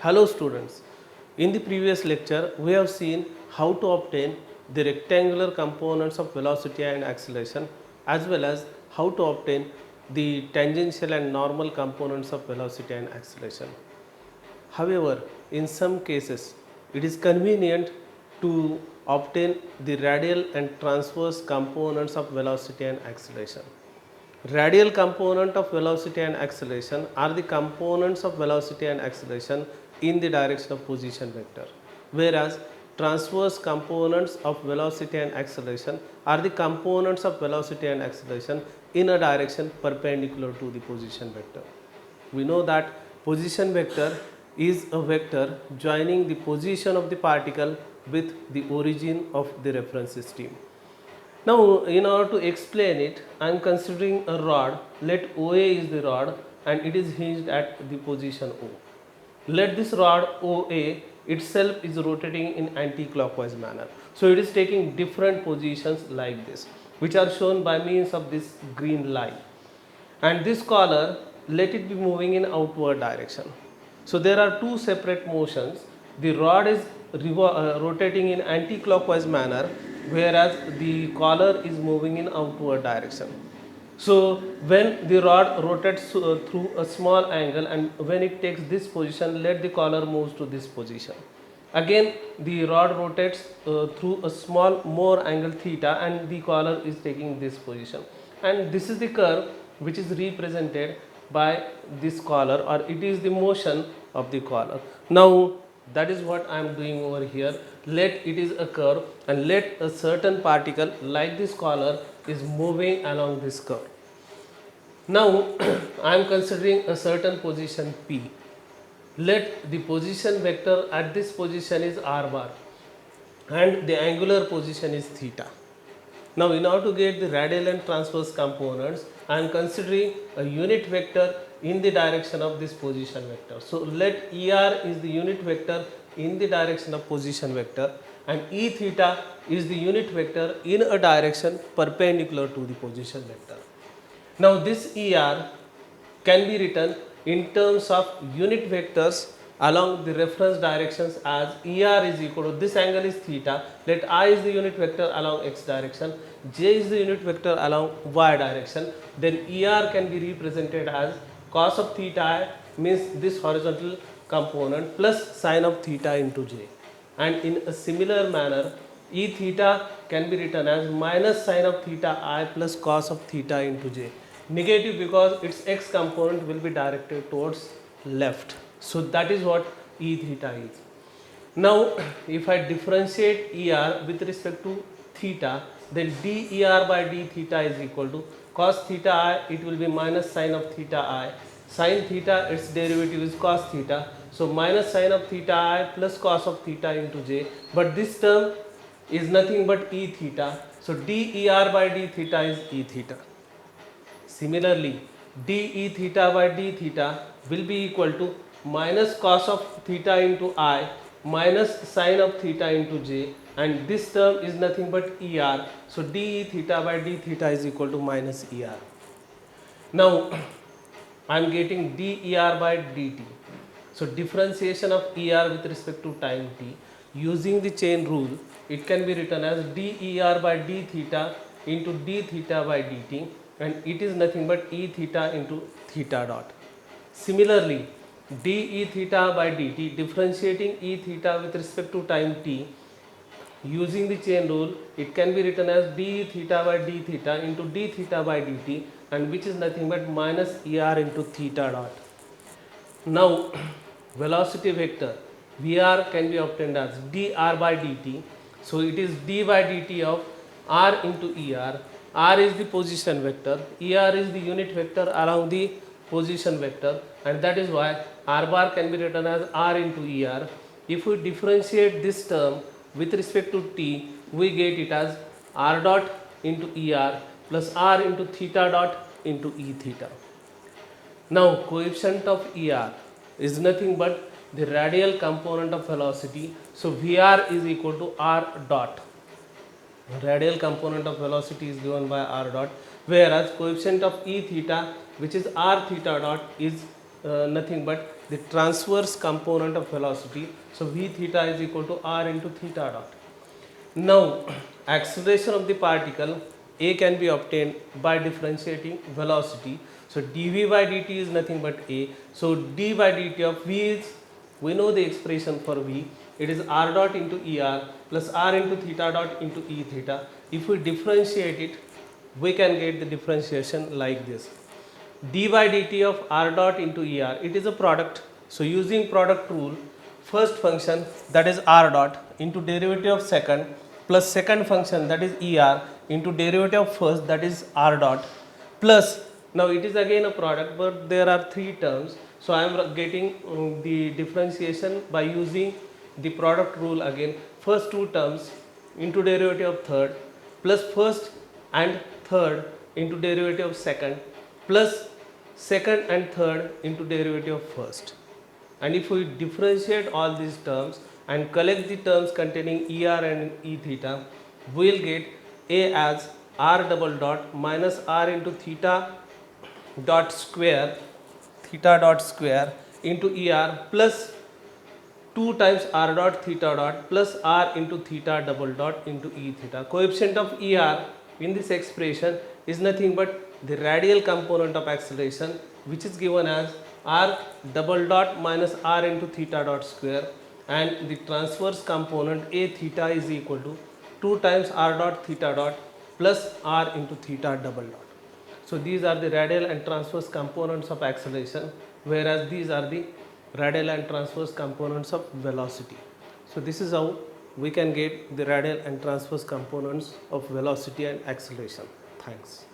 Hello students, in the previous lecture we have seen how to obtain the rectangular components of velocity and acceleration as well as how to obtain the tangential and normal components of velocity and acceleration. However, in some cases it is convenient to obtain the radial and transverse components of velocity and acceleration. Radial component of velocity and acceleration are the components of velocity and acceleration in the direction of position vector, whereas transverse components of velocity and acceleration are the components of velocity and acceleration in a direction perpendicular to the position vector. We know that position vector is a vector joining the position of the particle with the origin of the reference system. Now, in order to explain it, I am considering a rod. Let OA is the rod and it is hinged at the position O. Let this rod OA itself is rotating in anti-clockwise manner. So, it is taking different positions like this, which are shown by means of this green line. And this collar, let it be moving in outward direction. So, there are two separate motions. The rod is rotating in anti-clockwise manner, whereas the collar is moving in outward direction. So, when the rod rotates through a small angle and when it takes this position, let the collar moves to this position. Again, the rod rotates through a small more angle theta and the collar is taking this position. And this is the curve which is represented by this collar, or it is the motion of the collar. Now, that is what I am doing over here. Let it is a curve and let a certain particle like this collar is moving along this curve. Now I am considering a certain position P. Let the position vector at this position is r bar and the angular position is theta. Now in order to get the radial and transverse components, I am considering a unit vector in the direction of this position vector. So let ER is the unit vector in the direction of position vector and E theta is the unit vector in a direction perpendicular to the position vector. Now this ER can be written in terms of unit vectors along the reference directions as ER is equal to, this angle is theta, let I is the unit vector along x direction, J is the unit vector along y direction, then ER can be represented as cos of theta I means this horizontal component plus sine of theta into J. And in a similar manner, E theta can be written as minus sine of theta I plus cos of theta into J. Negative because its x component will be directed towards left. So that is what E theta is. Now if I differentiate ER with respect to theta, then dER by d theta is equal to cos theta I, it will be minus sine of theta I. Sin theta, its derivative is cos theta. So minus sine of theta I plus cos of theta into J. But this term is nothing but E theta. So dER by d theta is E theta. Similarly, dE theta by d theta will be equal to minus cos of theta into I minus sine of theta into J, and this term is nothing but ER. So dE theta by d theta is equal to minus ER. Now I am getting dER by dt. So differentiation of ER with respect to time t using the chain rule, it can be written as dER by d theta into d theta by dt, and it is nothing but E theta into theta dot. Similarly, dE theta by dt, differentiating E theta with respect to time t using the chain rule, it can be written as dE theta by d theta into d theta by dt, and which is nothing but minus ER into theta dot. Now velocity vector VR can be obtained as dr by dt. So it is d by dt of r into ER. R is the position vector, ER is the unit vector along the position vector, and that is why r bar can be written as r into ER. If we differentiate this term with respect to t, we get it as r dot into ER plus r into theta dot into E theta. Now coefficient of ER is nothing but the radial component of velocity. So VR is equal to r dot. Radial component of velocity is given by r dot, whereas coefficient of E theta, which is r theta dot, is nothing but the transverse component of velocity. So v theta is equal to r into theta dot. Now acceleration of the particle a can be obtained by differentiating velocity. So dv by dt is nothing but a. So d by dt of v is, we know the expression for v, it is r dot into er plus r into theta dot into e theta. If we differentiate it, we can get the differentiation like this: d by dt of r dot into er, it is a product. So using product rule, first function, that is r dot, into derivative of second, plus second function, that is er, into derivative of first, that is r dot, plus, now it is again a product, but there are three terms. So I am getting the differentiation by using the product rule again. First two terms into derivative of third, plus first and third into derivative of second, plus second and third into derivative of first. And if we differentiate all these terms and collect the terms containing er and e theta, we will get a as r double dot minus r into theta dot square into er plus 2 times r dot theta dot plus r into theta double dot into e theta. Coefficient of er in this expression is nothing but the radial component of acceleration, which is given as r double dot minus r into theta dot square, and the transverse component a theta is equal to 2 times r dot theta dot plus r into theta double dot. So these are the radial and transverse components of acceleration, whereas these are the radial and transverse components of velocity. So this is how we can get the radial and transverse components of velocity and acceleration. Thanks.